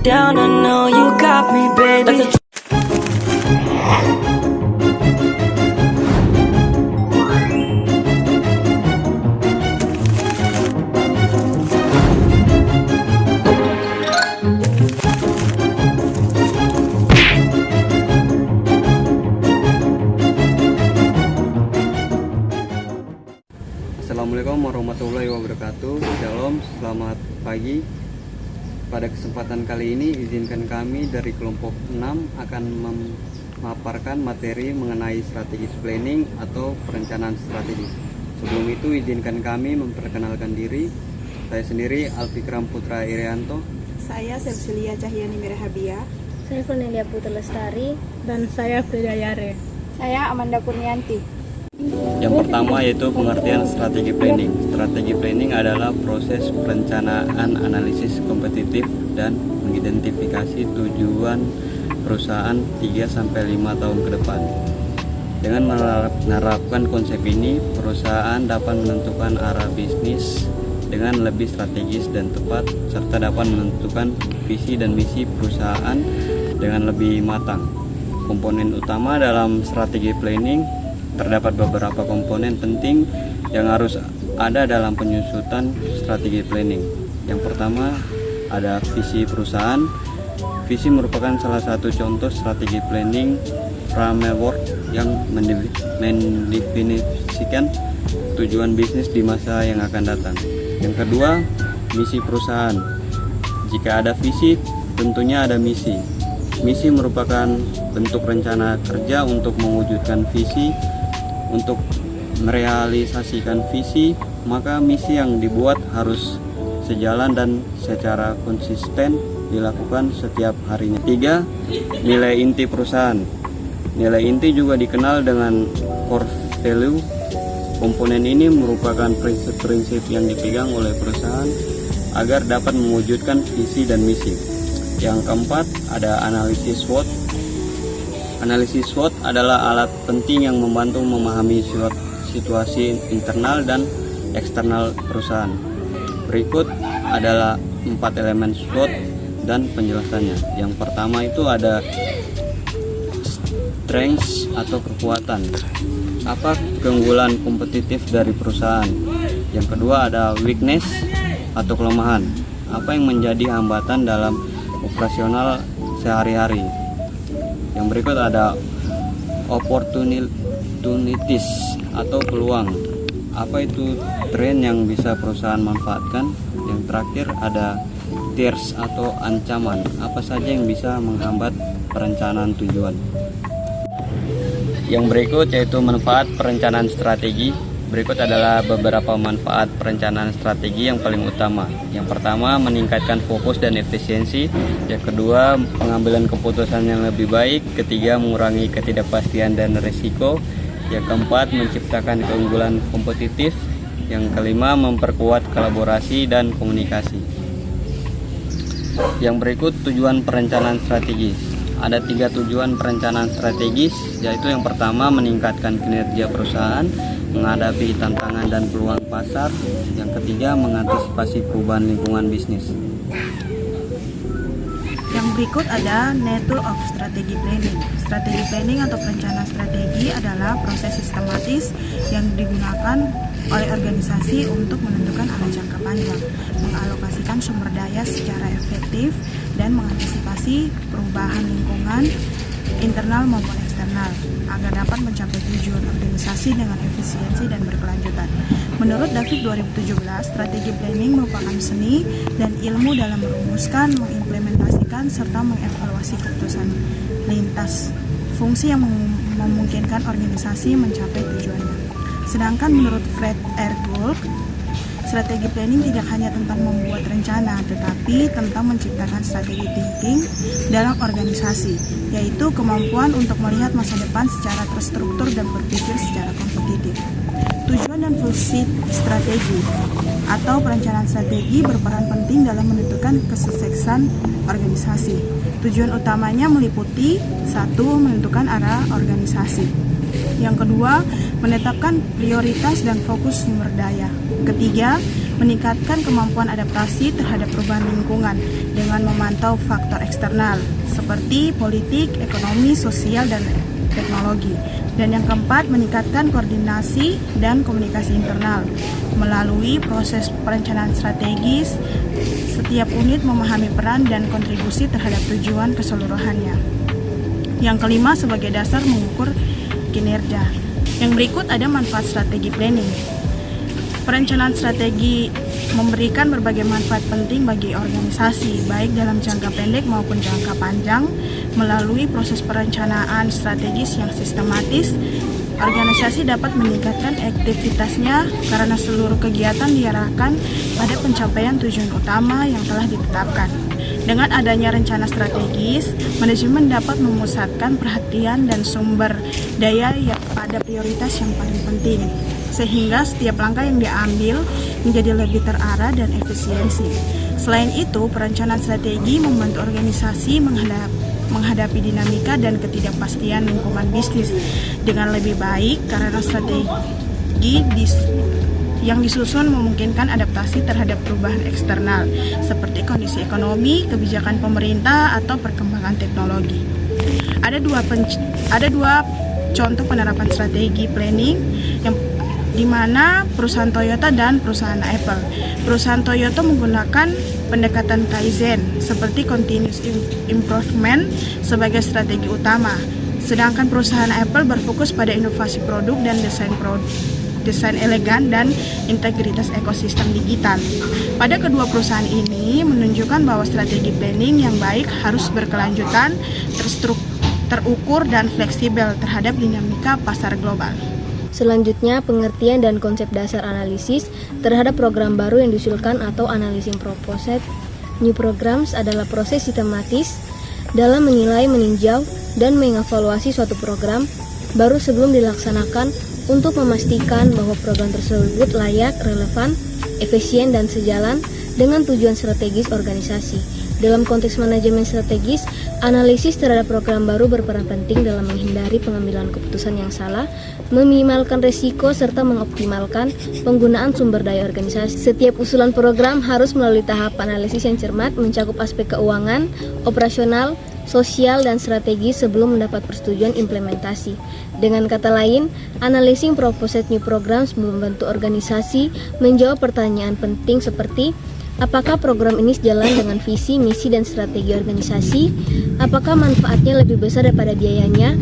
down, I know you got me, baby. Assalamualaikum warahmatullahi wabarakatuh. Shalom, selamat pagi. Pada kesempatan kali ini izinkan kami dari kelompok 6 akan memaparkan materi mengenai strategis planning atau perencanaan strategis. Sebelum itu izinkan kami memperkenalkan diri. Saya sendiri Alfikram Putra Irianto. Saya Cecilia Cahyani Mirahabia. Saya Cornelia Putri Lestari. Dan saya Frida Yare. Saya Amanda Kurnianti. Yang pertama yaitu pengertian strategi planning. Strategi planning adalah proses perencanaan analisis kompetitif dan mengidentifikasi tujuan perusahaan 3-5 tahun ke depan. Dengan menerapkan konsep ini, perusahaan dapat menentukan arah bisnis dengan lebih strategis dan tepat, serta dapat menentukan visi dan misi perusahaan dengan lebih matang. Komponen utama dalam strategi planning terdapat beberapa komponen penting yang harus ada dalam penyusutan strategi planning. Yang pertama ada visi perusahaan. Visi merupakan salah satu contoh strategi planning framework yang mendefinisikan tujuan bisnis di masa yang akan datang. Yang kedua, misi perusahaan. Jika ada visi, tentunya ada misi. Misi merupakan bentuk rencana kerja untuk mewujudkan visi. Untuk merealisasikan visi, maka misi yang dibuat harus sejalan dan secara konsisten dilakukan setiap harinya. 3. Nilai inti perusahaan. Nilai inti juga dikenal dengan core value. Komponen ini merupakan prinsip-prinsip yang dipegang oleh perusahaan agar dapat mewujudkan visi dan misi. Yang keempat, ada analisis SWOT. Analisis SWOT adalah alat penting yang membantu memahami situasi internal dan eksternal perusahaan. Berikut adalah 4 elemen SWOT dan penjelasannya. Yang pertama itu ada strengths atau kekuatan. Apa keunggulan kompetitif dari perusahaan? Yang kedua ada weakness atau kelemahan. Apa yang menjadi hambatan dalam operasional sehari-hari? Yang berikut ada opportunities atau peluang. Apa itu tren yang bisa perusahaan manfaatkan? Yang terakhir ada threats atau ancaman. Apa saja yang bisa menghambat perencanaan tujuan? Yang berikut yaitu manfaat perencanaan strategi. Berikut adalah beberapa manfaat perencanaan strategi yang paling utama. Yang pertama, meningkatkan fokus dan efisiensi. Yang kedua, pengambilan keputusan yang lebih baik. Ketiga, mengurangi ketidakpastian dan risiko. Yang keempat, menciptakan keunggulan kompetitif. Yang kelima, memperkuat kolaborasi dan komunikasi. Yang berikut tujuan perencanaan strategis. Ada 3 tujuan perencanaan strategis, yaitu yang pertama meningkatkan kinerja perusahaan, menghadapi tantangan dan peluang pasar. Yang ketiga, mengantisipasi perubahan lingkungan bisnis. Yang berikut ada nature of strategy planning. Strategi planning atau perencanaan strategi adalah proses sistematis yang digunakan oleh organisasi untuk menentukan arah jangka panjang, mengalokasikan sumber daya secara efektif, dan mengantisipasi perubahan lingkungan internal maupun eksternal agar dapat mencapai tujuan organisasi dengan efisiensi dan berkelanjutan. Menurut David 2017, strategi planning merupakan seni dan ilmu dalam merumuskan, mengimplementasikan, serta mengevaluasi keputusan lintas fungsi yang memungkinkan organisasi mencapai tujuannya. Sedangkan menurut Fred R. Gould, strategi planning tidak hanya tentang membuat rencana, tetapi tentang menciptakan strategi thinking dalam organisasi, yaitu kemampuan untuk melihat masa depan secara terstruktur dan berpikir secara kompetitif. Tujuan dan fungsi strategi atau perencanaan strategi berperan penting dalam menentukan kesuksesan organisasi. Tujuan utamanya meliputi 1. Menentukan arah organisasi. Yang kedua, menetapkan prioritas dan fokus sumber daya. Ketiga, meningkatkan kemampuan adaptasi terhadap perubahan lingkungan dengan dengan memantau faktor eksternal seperti politik, ekonomi, sosial, dan teknologi. Dan yang keempat, meningkatkan koordinasi dan komunikasi internal. Melalui proses perencanaan strategis, setiap unit memahami peran dan kontribusi terhadap tujuan keseluruhannya. Yang kelima, sebagai dasar mengukur kinerja. Yang berikut ada manfaat strategi planning. Perencanaan strategi memberikan berbagai manfaat penting bagi organisasi, baik dalam jangka pendek maupun jangka panjang. Melalui proses perencanaan strategis yang sistematis, organisasi dapat meningkatkan aktivitasnya karena seluruh kegiatan diarahkan pada pencapaian tujuan utama yang telah ditetapkan. Dengan adanya rencana strategis, manajemen dapat memusatkan perhatian dan sumber daya pada prioritas yang paling penting, sehingga setiap langkah yang diambil menjadi lebih terarah dan efisiensi. Selain itu, perencanaan strategi membantu organisasi menghadapi dinamika dan ketidakpastian lingkungan bisnis dengan lebih baik karena strategi yang disusun memungkinkan adaptasi terhadap perubahan eksternal seperti kondisi ekonomi, kebijakan pemerintah, atau perkembangan teknologi. Ada dua contoh penerapan strategi planning yang di mana perusahaan Toyota dan perusahaan Apple. Perusahaan Toyota menggunakan pendekatan Kaizen seperti continuous improvement sebagai strategi utama, sedangkan perusahaan Apple berfokus pada inovasi produk dan desain elegan dan integritas ekosistem digital. Pada kedua perusahaan ini menunjukkan bahwa strategi planning yang baik harus berkelanjutan, terukur dan fleksibel terhadap dinamika pasar global. Selanjutnya, pengertian dan konsep dasar analisis terhadap program baru yang diusulkan atau analyzing proposed new programs adalah proses sistematis dalam menilai, meninjau, dan mengevaluasi suatu program baru sebelum dilaksanakan untuk memastikan bahwa program tersebut layak, relevan, efisien, dan sejalan dengan tujuan strategis organisasi. Dalam konteks manajemen strategis, analisis terhadap program baru berperan penting dalam menghindari pengambilan keputusan yang salah, meminimalkan risiko, serta mengoptimalkan penggunaan sumber daya organisasi. Setiap usulan program harus melalui tahap analisis yang cermat, mencakup aspek keuangan, operasional, sosial, dan strategi sebelum mendapat persetujuan implementasi. Dengan kata lain, analyzing proposed new programs membantu organisasi menjawab pertanyaan penting seperti: apakah program ini sejalan dengan visi, misi, dan strategi organisasi? Apakah manfaatnya lebih besar daripada biayanya?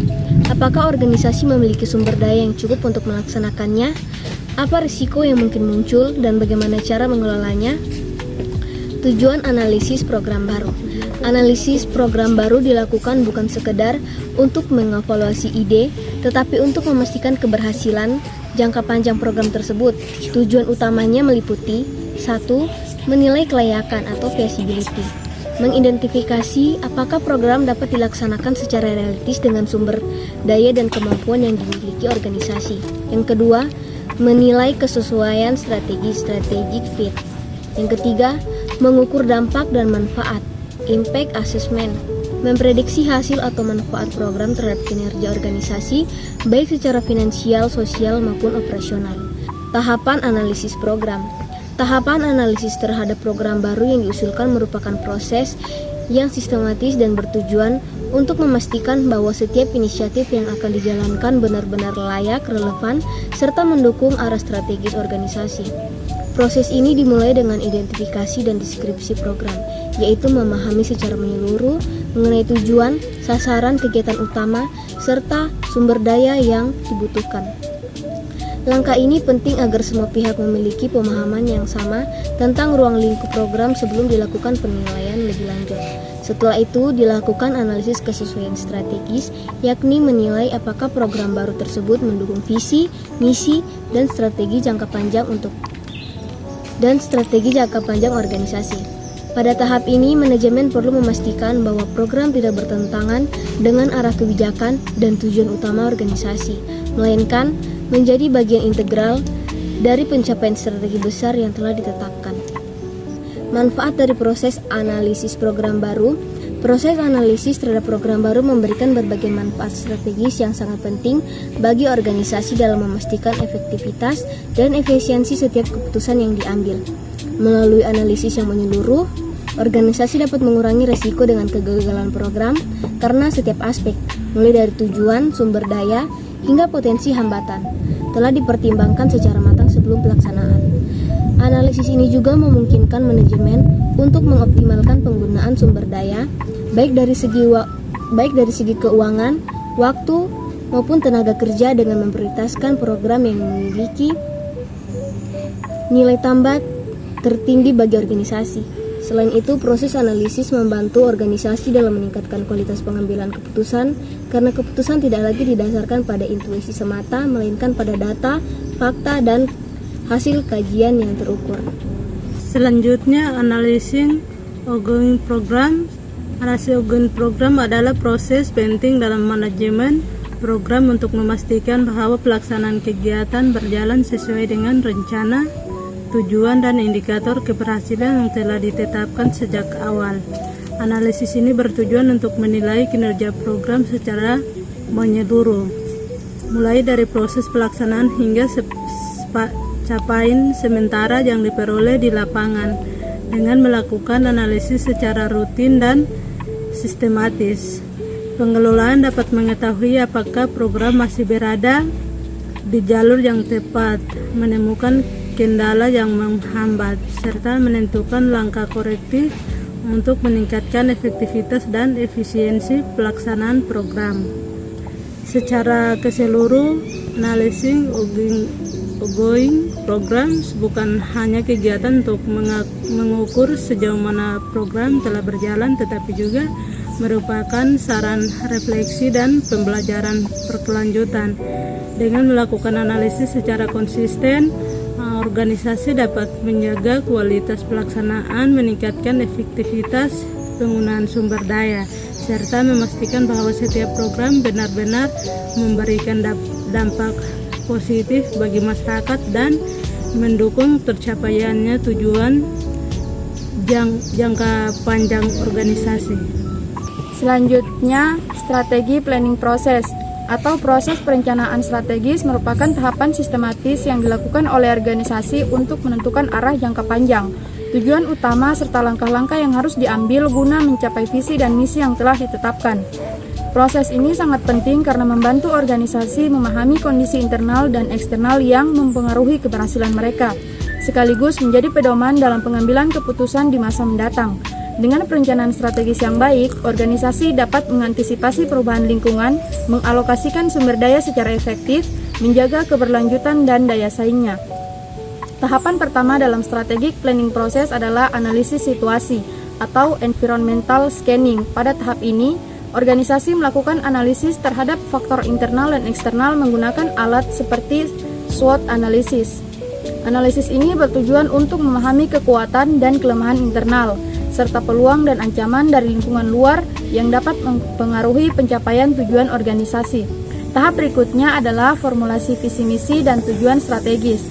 Apakah organisasi memiliki sumber daya yang cukup untuk melaksanakannya? Apa risiko yang mungkin muncul dan bagaimana cara mengelolanya? Tujuan analisis program baru. Analisis program baru dilakukan bukan sekedar untuk mengevaluasi ide, tetapi untuk memastikan keberhasilan jangka panjang program tersebut. Tujuan utamanya meliputi: 1. Menilai kelayakan atau feasibility, mengidentifikasi apakah program dapat dilaksanakan secara realistis dengan sumber daya dan kemampuan yang dimiliki organisasi. Yang kedua, menilai kesesuaian strategi strategic fit. Yang ketiga, mengukur dampak dan manfaat, impact assessment, memprediksi hasil atau manfaat program terhadap kinerja organisasi, baik secara finansial, sosial, maupun operasional. Tahapan analisis program. Tahapan analisis terhadap program baru yang diusulkan merupakan proses yang sistematis dan bertujuan untuk memastikan bahwa setiap inisiatif yang akan dijalankan benar-benar layak, relevan, serta mendukung arah strategis organisasi. Proses ini dimulai dengan identifikasi dan deskripsi program, yaitu memahami secara menyeluruh mengenai tujuan, sasaran, kegiatan utama, serta sumber daya yang dibutuhkan. Langkah ini penting agar semua pihak memiliki pemahaman yang sama tentang ruang lingkup program sebelum dilakukan penilaian lebih lanjut. Setelah itu, dilakukan analisis kesesuaian strategis, yakni menilai apakah program baru tersebut mendukung visi, misi, dan strategi jangka panjang organisasi. Pada tahap ini, manajemen perlu memastikan bahwa program tidak bertentangan dengan arah kebijakan dan tujuan utama organisasi, melainkan menjadi bagian integral dari pencapaian strategi besar yang telah ditetapkan. Manfaat dari proses analisis program baru. Proses analisis terhadap program baru memberikan berbagai manfaat strategis yang sangat penting bagi organisasi dalam memastikan efektivitas dan efisiensi setiap keputusan yang diambil. Melalui analisis yang menyeluruh, Organisasi dapat mengurangi resiko dengan kegagalan program karena setiap aspek, mulai dari tujuan, sumber daya, hingga potensi hambatan, telah dipertimbangkan secara matang sebelum pelaksanaan. Analisis ini juga memungkinkan manajemen untuk mengoptimalkan penggunaan sumber daya, baik dari segi keuangan, waktu, maupun tenaga kerja dengan memprioritaskan program yang memiliki nilai tambah tertinggi bagi organisasi. Selain itu, proses analisis membantu organisasi dalam meningkatkan kualitas pengambilan keputusan karena keputusan tidak lagi didasarkan pada intuisi semata, melainkan pada data, fakta, dan hasil kajian yang terukur. Selanjutnya, analyzing ongoing program. Analisis ongoing program adalah proses penting dalam manajemen program untuk memastikan bahwa pelaksanaan kegiatan berjalan sesuai dengan rencana, tujuan, dan indikator keberhasilan yang telah ditetapkan sejak awal. Analisis ini bertujuan untuk menilai kinerja program secara menyeluruh, mulai dari proses pelaksanaan hingga capaian sementara yang diperoleh di lapangan, dengan melakukan analisis secara rutin dan sistematis. Pengelolaan dapat mengetahui apakah program masih berada di jalur yang tepat, menemukan kendala yang menghambat, serta menentukan langkah korektif untuk meningkatkan efektivitas dan efisiensi pelaksanaan program. Secara keseluruhan, analyzing ongoing programs bukan hanya kegiatan untuk mengukur sejauh mana program telah berjalan, tetapi juga merupakan saran refleksi dan pembelajaran berkelanjutan. Dengan melakukan analisis secara konsisten, organisasi dapat menjaga kualitas pelaksanaan, meningkatkan efektivitas penggunaan sumber daya, serta memastikan bahwa setiap program benar-benar memberikan dampak positif bagi masyarakat dan mendukung tercapaiannya tujuan jangka panjang organisasi. Selanjutnya, strategi planning proses atau proses perencanaan strategis merupakan tahapan sistematis yang dilakukan oleh organisasi untuk menentukan arah jangka panjang, tujuan utama, serta langkah-langkah yang harus diambil guna mencapai visi dan misi yang telah ditetapkan. Proses ini sangat penting karena membantu organisasi memahami kondisi internal dan eksternal yang mempengaruhi keberhasilan mereka, sekaligus menjadi pedoman dalam pengambilan keputusan di masa mendatang. Dengan perencanaan strategis yang baik, organisasi dapat mengantisipasi perubahan lingkungan, mengalokasikan sumber daya secara efektif, menjaga keberlanjutan dan daya saingnya. Tahapan pertama dalam strategic planning proses adalah analisis situasi atau environmental scanning. Pada tahap ini, organisasi melakukan analisis terhadap faktor internal dan eksternal menggunakan alat seperti SWOT analysis. Analisis ini bertujuan untuk memahami kekuatan dan kelemahan internal, serta peluang dan ancaman dari lingkungan luar yang dapat mempengaruhi pencapaian tujuan organisasi. Tahap berikutnya adalah formulasi visi misi dan tujuan strategis.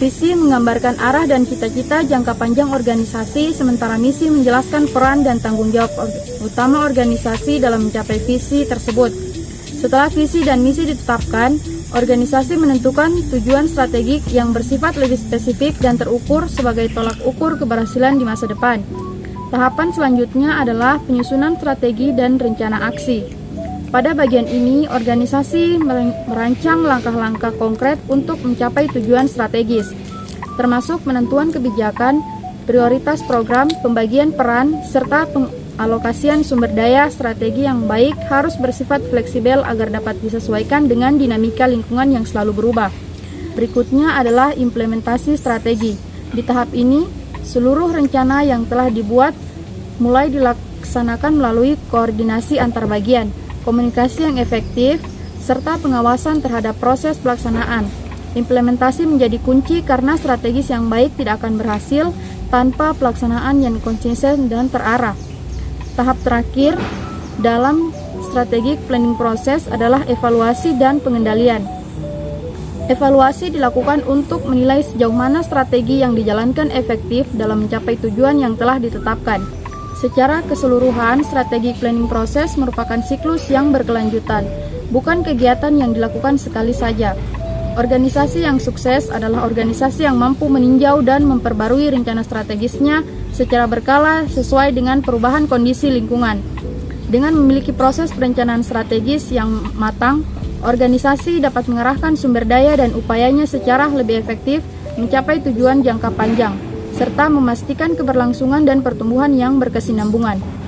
Visi menggambarkan arah dan cita-cita jangka panjang organisasi, sementara misi menjelaskan peran dan tanggung jawab utama organisasi dalam mencapai visi tersebut. Setelah visi dan misi ditetapkan, organisasi menentukan tujuan strategik yang bersifat lebih spesifik dan terukur sebagai tolak ukur keberhasilan di masa depan. Tahapan selanjutnya adalah penyusunan strategi dan rencana aksi. Pada bagian ini, organisasi merancang langkah-langkah konkret untuk mencapai tujuan strategis, termasuk penentuan kebijakan, prioritas program, pembagian peran, serta pengalokasian sumber daya. Strategi yang baik harus bersifat fleksibel agar dapat disesuaikan dengan dinamika lingkungan yang selalu berubah. Berikutnya adalah implementasi strategi. Di tahap ini, seluruh rencana yang telah dibuat mulai dilaksanakan melalui koordinasi antar bagian, komunikasi yang efektif, serta pengawasan terhadap proses pelaksanaan. Implementasi menjadi kunci karena strategis yang baik tidak akan berhasil tanpa pelaksanaan yang konsisten dan terarah. Tahap terakhir dalam strategic planning proses adalah evaluasi dan pengendalian. Evaluasi dilakukan untuk menilai sejauh mana strategi yang dijalankan efektif dalam mencapai tujuan yang telah ditetapkan. Secara keseluruhan, strategi planning proses merupakan siklus yang berkelanjutan, bukan kegiatan yang dilakukan sekali saja. Organisasi yang sukses adalah organisasi yang mampu meninjau dan memperbarui rencana strategisnya secara berkala sesuai dengan perubahan kondisi lingkungan. Dengan memiliki proses perencanaan strategis yang matang, organisasi dapat mengerahkan sumber daya dan upayanya secara lebih efektif mencapai tujuan jangka panjang, serta memastikan keberlangsungan dan pertumbuhan yang berkesinambungan.